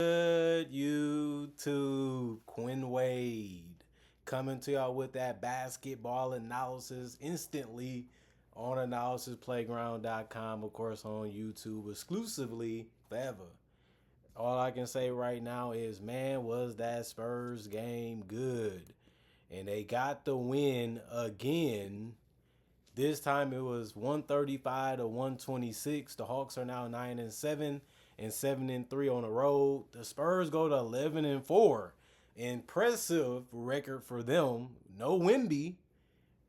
Good YouTube, Quinn Wade coming to y'all with that basketball analysis instantly on analysisplayground.com, of course, on YouTube exclusively forever. All I can say right now is, man, was that Spurs game good. And they got the win again. This time it was 135 to 126. The Hawks are now 9-7 and 7-3 on the road. The Spurs go to 11-4. Impressive record for them. No Wimby.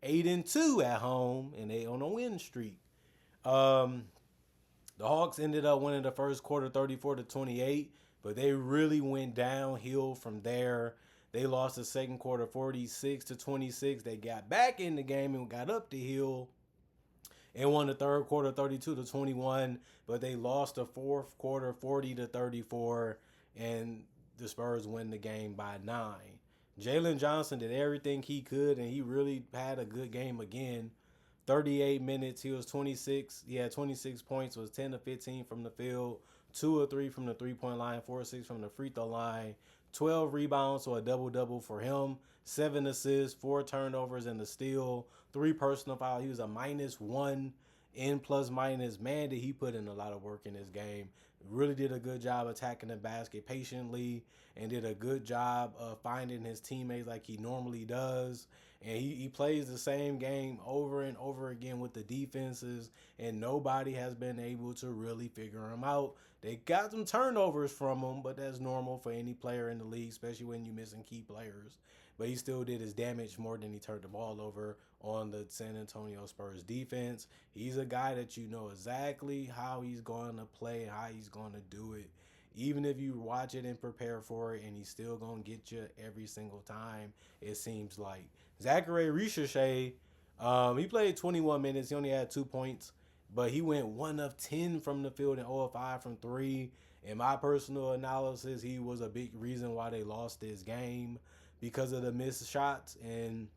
8-2 at home, and they on a win streak. Um, the Hawks ended up winning the first quarter 34-28, but they really went downhill from there. They lost the second quarter 46-26. They got back in the game and got up the hill and won the third quarter 32-21, but they lost the fourth quarter 40-34, and the Spurs win the game by 9. Jalen Johnson did everything he could, and he really had a good game again. 38 minutes, he was 26. He had 26 points, was 10 to 15 from the field, 2 or 3 from the three-point line, 4 or 6 from the free throw line, 12 rebounds, so a double-double for him, 7 assists, 4 turnovers, and a steal, 3 personal fouls. He was a -1 in plus minus. Man, did he put in a lot of work in this game. Really did a good job attacking the basket patiently and did a good job of finding his teammates like he normally does. And he plays the same game over and over again with the defenses, and nobody has been able to really figure him out. They got some turnovers from him, but that's normal for any player in the league, especially when you're missing key players. But he still did his damage more than he turned the ball over on the San Antonio Spurs defense. He's a guy that you know exactly how he's going to play and how he's going to do it. Even if you watch it and prepare for it, and he's still going to get you every single time, it seems like. Zachary Ricochet, he played 21 minutes. He only had 2 points, but he went 1 of 10 from the field and 0 of 5 from 3. In my personal analysis, he was a big reason why they lost this game because of the missed shots and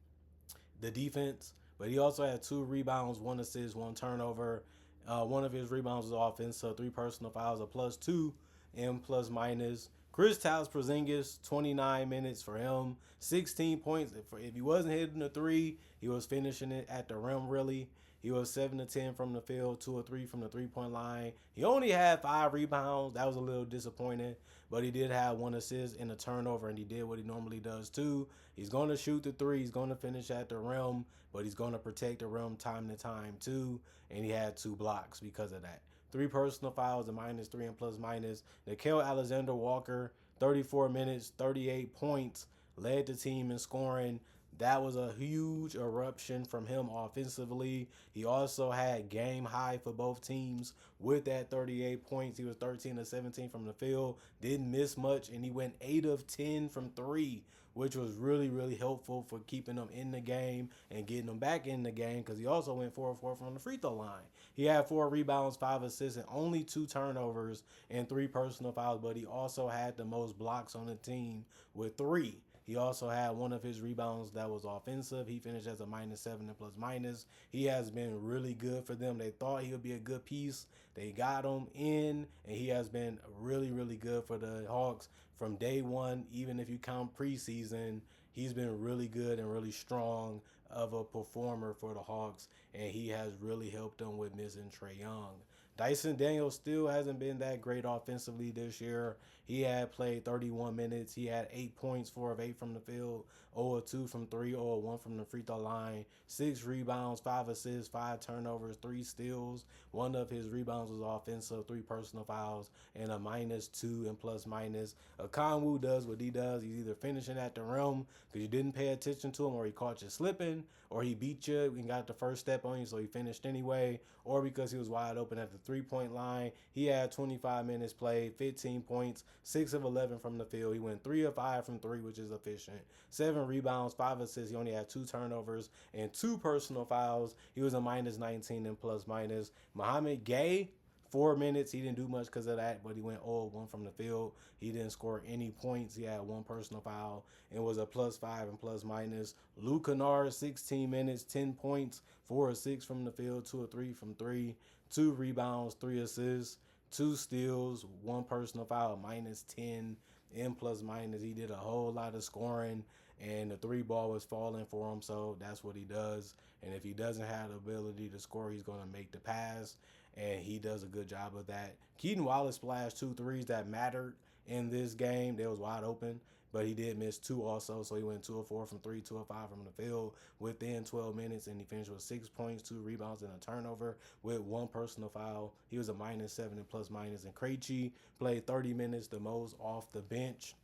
the defense. But he also had 2 rebounds, 1 assist, 1 turnover. One of his rebounds was offensive, 3 personal fouls, a +2 and plus minus. Kristaps Porzingis, 29 minutes for him, 16 points. If he wasn't hitting the 3, he was finishing it at the rim, really. He was 7 to 10 from the field, 2 or 3 from the three-point line. He only had 5 rebounds. That was a little disappointing, but he did have 1 assist and a turnover, and he did what he normally does too. He's going to shoot the 3. He's going to finish at the rim, but he's going to protect the rim time to time too, and he had 2 blocks because of that. 3 personal fouls, a -3 and plus minus. Nickeil Alexander-Walker, 34 minutes, 38 points, led the team in scoring. That was a huge eruption from him offensively. He also had game high for both teams with that 38 points. He was 13 to 17 from the field, didn't miss much, and he went 8 of 10 from 3, which was really, really helpful for keeping them in the game and getting them back in the game because he also went 4 of 4 from the free throw line. He had 4 rebounds, 5 assists, and only 2 turnovers and 3 personal fouls, but he also had the most blocks on the team with 3. He also had one of his rebounds that was offensive. He finished as a -7 and plus minus. He has been really good for them. They thought he would be a good piece. They got him in, and he has been really, really good for the Hawks from day one. Even if you count preseason, he's been really good and really strong of a performer for the Hawks, and he has really helped them with missing Trae Young. Dyson Daniels still hasn't been that great offensively this year. He had played 31 minutes. He had 8 points, 4 of 8 from the field, 0 of 2 from 3, 0 of 1 from the free throw line, 6 rebounds, 5 assists, 5 turnovers, 3 steals. One of his rebounds was offensive, 3 personal fouls, and a -2 and plus minus. Okongwu does what he does. He's either finishing at the rim because you didn't pay attention to him, or he caught you slipping, or he beat you and got the first step on you, so he finished anyway, or because he was wide open at the three-point line. He had 25 minutes played, 15 points, 6 of 11 from the field. He went 3 of 5 from 3, which is efficient. 7 rebounds, 5 assists. He only had 2 turnovers and 2 personal fouls. He was a -19 and plus minus. Mohamed Gay, 4 minutes. He didn't do much because of that, but he went 0 of 1 from the field. He didn't score any points. He had 1 personal foul and was a +5 and plus minus. Luke Kennard, 16 minutes, 10 points, 4 of 6 from the field, 2 of 3 from 3, 2 rebounds, 3 assists, 2 steals, 1 personal foul, -10, in plus minus. He did a whole lot of scoring, and the three ball was falling for him, so that's what he does. And if he doesn't have the ability to score, he's going to make the pass, and he does a good job of that. Keaton Wallace splashed 2 threes that mattered in this game. They was wide open, but he did miss 2 also, so he went 2 of 4 from 3, 2 of 5 from the field within 12 minutes, and he finished with 6 points, 2 rebounds, and a turnover with 1 personal foul. He was a -7 in plus minus, and Krejci played 30 minutes, the most off the bench.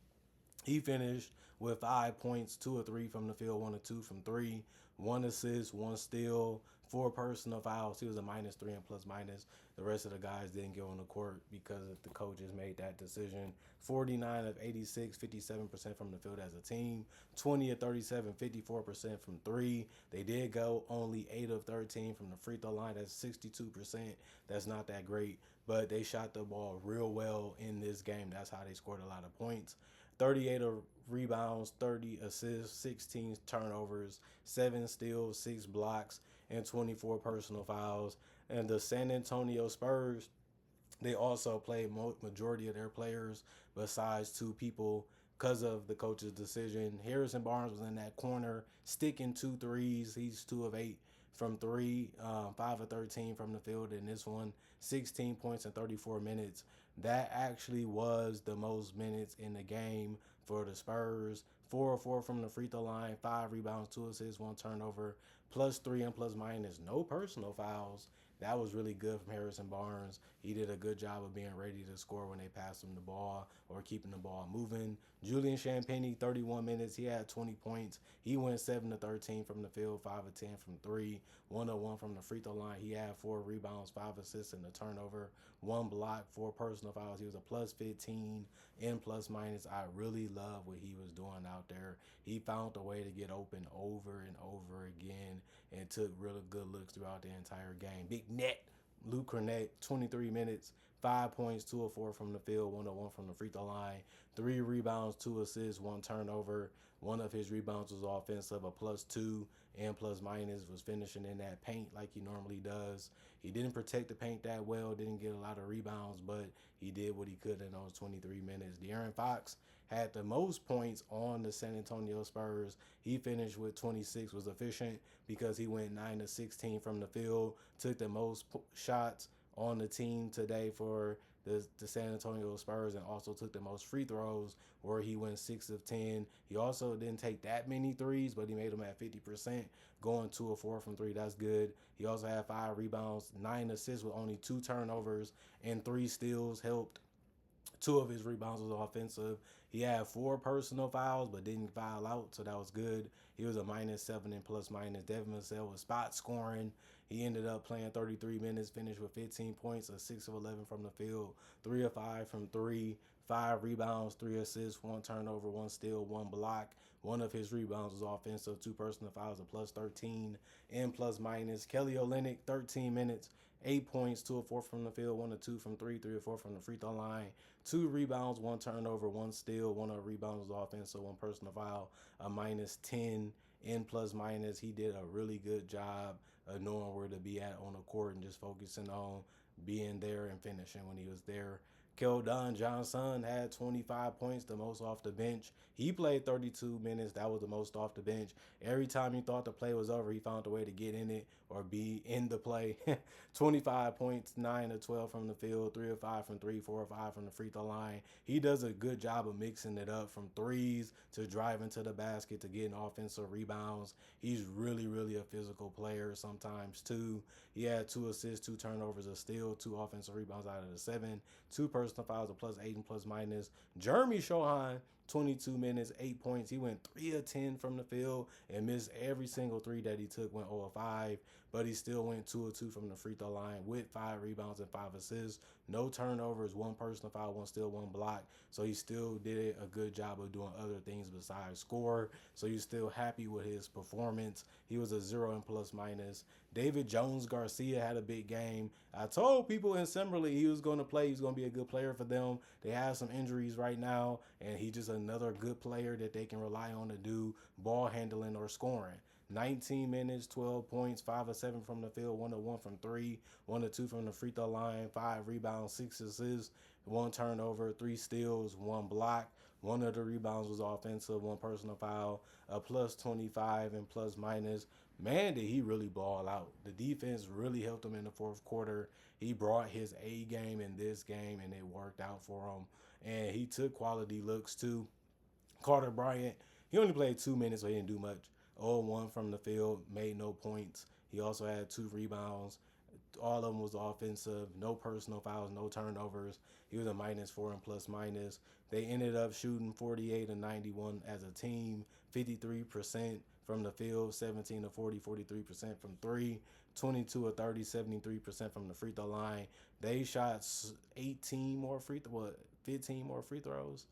He finished with 5 points, 2 of 3 from the field, 1 of 2 from three, 1 assist, 1 steal, 4 personal fouls. He was a -3 and plus minus. The rest of the guys didn't get on the court because the coaches made that decision. 49 of 86, 57% from the field as a team. 20 of 37, 54% from three. They did go only 8 of 13 from the free throw line. That's 62%. That's not that great, but they shot the ball real well in this game. That's how they scored a lot of points. 38 of rebounds, 30 assists, 16 turnovers, 7 steals, 6 blocks, and 24 personal fouls. And the San Antonio Spurs, they also played majority of their players besides 2 people because of the coach's decision. Harrison Barnes was in that corner, sticking 2 threes. He's 2 of 8 from three, 5 of 13 from the field. In this one, 16 points in 34 minutes. That actually was the most minutes in the game for the Spurs. 4 of 4 from the free throw line, 5 rebounds, 2 assists, 1 turnover, +3 and plus minus. No personal fouls. That was really good from Harrison Barnes. He did a good job of being ready to score when they passed him the ball or keeping the ball moving. Julian Champagnie, 31 minutes. He had 20 points. He went 7 of 13 from the field, 5 of 10 from three, 1 of 1 from the free throw line. He had 4 rebounds, 5 assists, and a turnover, 1 block, 4 personal fouls. He was a +15 in plus minus. I really love what he was doing out there. He found a way to get open over and over again and took really good looks throughout the entire game. Big net, Luke Cornett, 23 minutes, 5 points, 2 of 4 from the field, 1 of 1 from the free throw line, 3 rebounds, 2 assists, 1 turnover. One of his rebounds was offensive, a +2 and plus minus, was finishing in that paint like he normally does. He didn't protect the paint that well, didn't get a lot of rebounds, but he did what he could in those 23 minutes. De'Aaron Fox had the most points on the San Antonio Spurs. He finished with 26, was efficient because he went 9 of 16 from the field, took the most shots on the team today for the San Antonio Spurs, and also took the most free throws where he went 6 of 10. He also didn't take that many threes, but he made them at 50%, going 2 of 4 from three. That's good. He also had 5 rebounds, 9 assists with only 2 turnovers, and 3 steals helped. 2 of his rebounds was offensive. He had 4 personal fouls, but didn't foul out, so that was good. He was a -7 in plus minus. Devin Vassell was spot scoring. He ended up playing 33 minutes, finished with 15 points, a 6 of 11 from the field, 3 of 5 from three, 5 rebounds, 3 assists, 1 turnover, 1 steal, 1 block. One of his rebounds was offensive, 2 personal fouls, a +13 and plus minus. Kelly Olynyk, 13 minutes, 8 points, 2 of 4 from the field, 1 of 2 from three, 3 of 4 from the free throw line, 2 rebounds, 1 turnover, 1 steal, 1 of the rebounds was offensive, 1 personal foul, a -10 in plus minus. He did a really good job of knowing where to be at on the court and just focusing on being there and finishing when he was there. Keldon Johnson had 25 points, the most off the bench. He played 32 minutes. That was the most off the bench. Every time he thought the play was over, he found a way to get in it or be in the play. 25 points, 9 of 12 from the field, 3 of 5 from three, 4 of 5 from the free throw line. He does a good job of mixing it up from threes to driving to the basket to getting offensive rebounds. He's really, really a physical player sometimes too. He had 2 assists, 2 turnovers, a steal, 2 offensive rebounds out of the 7, 2 personal fouls, a +8 and plus minus. Jeremy Shohan, 22 minutes, 8 points. He went 3 of 10 from the field and missed every single 3 that he took, went 0 of 5, but he still went 2 of 2 from the free throw line with 5 rebounds and 5 assists. No turnovers, 1 personal foul, 1 steal, 1 block. So he still did a good job of doing other things besides score. So you're still happy with his performance. He was a 0 and plus minus. David Jones Garcia had a big game. I told people in Simberley he was going to play. He's going to be a good player for them. They have some injuries right now, and he's just another good player that they can rely on to do ball handling or scoring. 19 minutes, 12 points, 5 of 7 from the field, 1 of 1 from 3, 1 of 2 from the free throw line, 5 rebounds, 6 assists, 1 turnover, 3 steals, 1 block. One of the rebounds was offensive, 1 personal foul, a plus 25 and plus minus. Man, did he really ball out. The defense really helped him in the fourth quarter. He brought his A game in this game, and it worked out for him. And he took quality looks, too. Carter Bryant, he only played 2 minutes, so he didn't do much. 0-1 from the field, made no points. He also had 2 rebounds. All of them was offensive, no personal fouls, no turnovers. He was a -4 and plus minus. They ended up shooting 48 and 91 as a team, 53% from the field, 17 to 40, 43% from 3, 22 or 30, 73% from the free throw line. They shot 18 more free throws, 15 more free throws,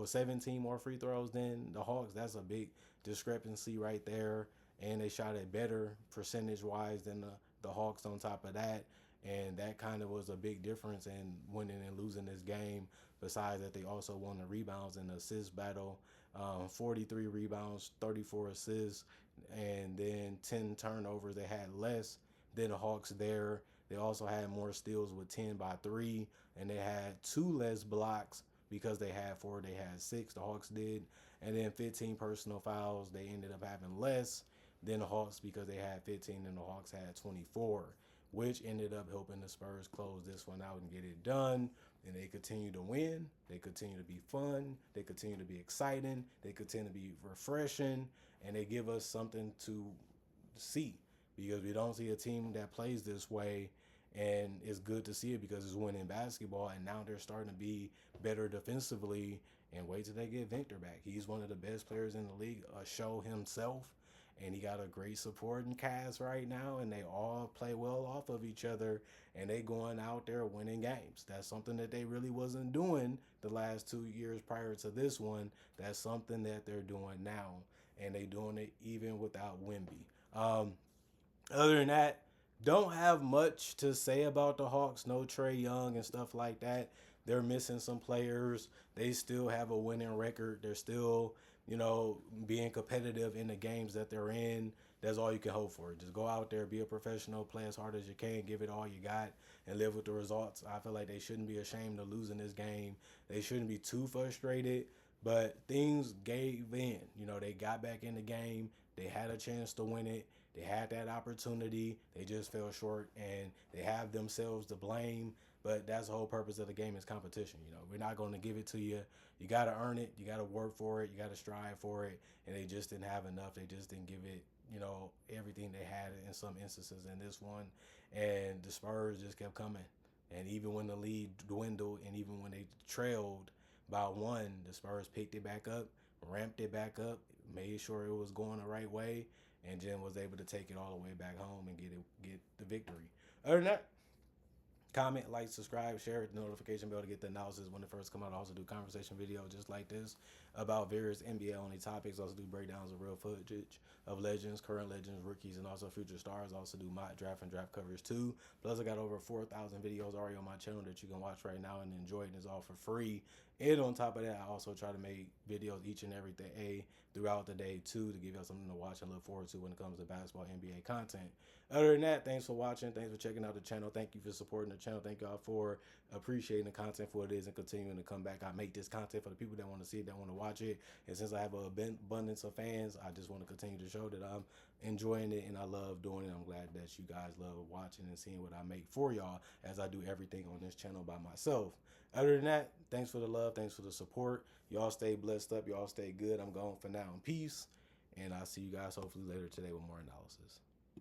17 more free throws than the Hawks. That's a big discrepancy right there. And they shot it better percentage-wise than the Hawks on top of that. And that kind of was a big difference in winning and losing this game. Besides that, they also won the rebounds and the assist battle. 43 rebounds, 34 assists, and then 10 turnovers. They had less than the Hawks there. They also had more steals with 10 by 3, and they had 2 less blocks because they had 4. They had 6, the Hawks did. And then 15 personal fouls. They ended up having less than the Hawks because they had 15 and the Hawks had 24, which ended up helping the Spurs close this one out and get it done. And they continue to win. They continue to be fun. They continue to be exciting. They continue to be refreshing. And they give us something to see because we don't see a team that plays this way. And it's good to see it because it's winning basketball. And now they're starting to be better defensively. And wait till they get Victor back. He's one of the best players in the league, show himself. And he got a great supporting cast right now, and they all play well off of each other, and they going out there winning games. That's something that they really wasn't doing the last 2 years prior to this one. That's something that they're doing now, and they doing it even without Wemby. Other than that, don't have much to say about the Hawks. No Trae Young and stuff like that. They're missing some players. They still have a winning record. They're still, being competitive in the games that they're in. That's all you can hope for. Just go out there, be a professional, play as hard as you can, give it all you got, and live with the results. I feel like they shouldn't be ashamed of losing this game. They shouldn't be too frustrated, but things gave in. They got back in the game. They had a chance to win it. They had that opportunity. They just fell short, and they have themselves to blame. But that's the whole purpose of the game is competition. We're not going to give it to you. You got to earn it. You got to work for it. You got to strive for it. And they just didn't have enough. They just didn't give it, everything they had in some instances in this one. And the Spurs just kept coming. And even when the lead dwindled and even when they trailed by 1, the Spurs picked it back up, ramped it back up, made sure it was going the right way, and Jim was able to take it all the way back home and get the victory. Other than that, comment, like, subscribe, share it, the notification bell to get the analysis when it first come out. I also do conversation videos just like this about various NBA only topics. I also do breakdowns of real footage of legends, current legends, rookies, and also future stars. I also do mock draft and draft coverage too. Plus, I got over 4,000 videos already on my channel that you can watch right now and enjoy it. And it's all for free. And on top of that, I also try to make videos each and every day throughout the day too to give you something to watch and look forward to when it comes to basketball NBA content. Other than that, thanks for watching. Thanks for checking out the channel. Thank you for supporting the channel. Thank y'all for appreciating the content for what it is and continuing to come back. I make this content for the people that want to see it, that want to watch it. And since I have an abundance of fans, I just want to continue to show that I'm enjoying it and I love doing it. I'm glad that you guys love watching and seeing what I make for y'all as I do everything on this channel by myself. Other than that, thanks for the love. Thanks for the support. Y'all stay blessed up. Y'all stay good. I'm gone for now. Peace. And I'll see you guys hopefully later today with more analysis.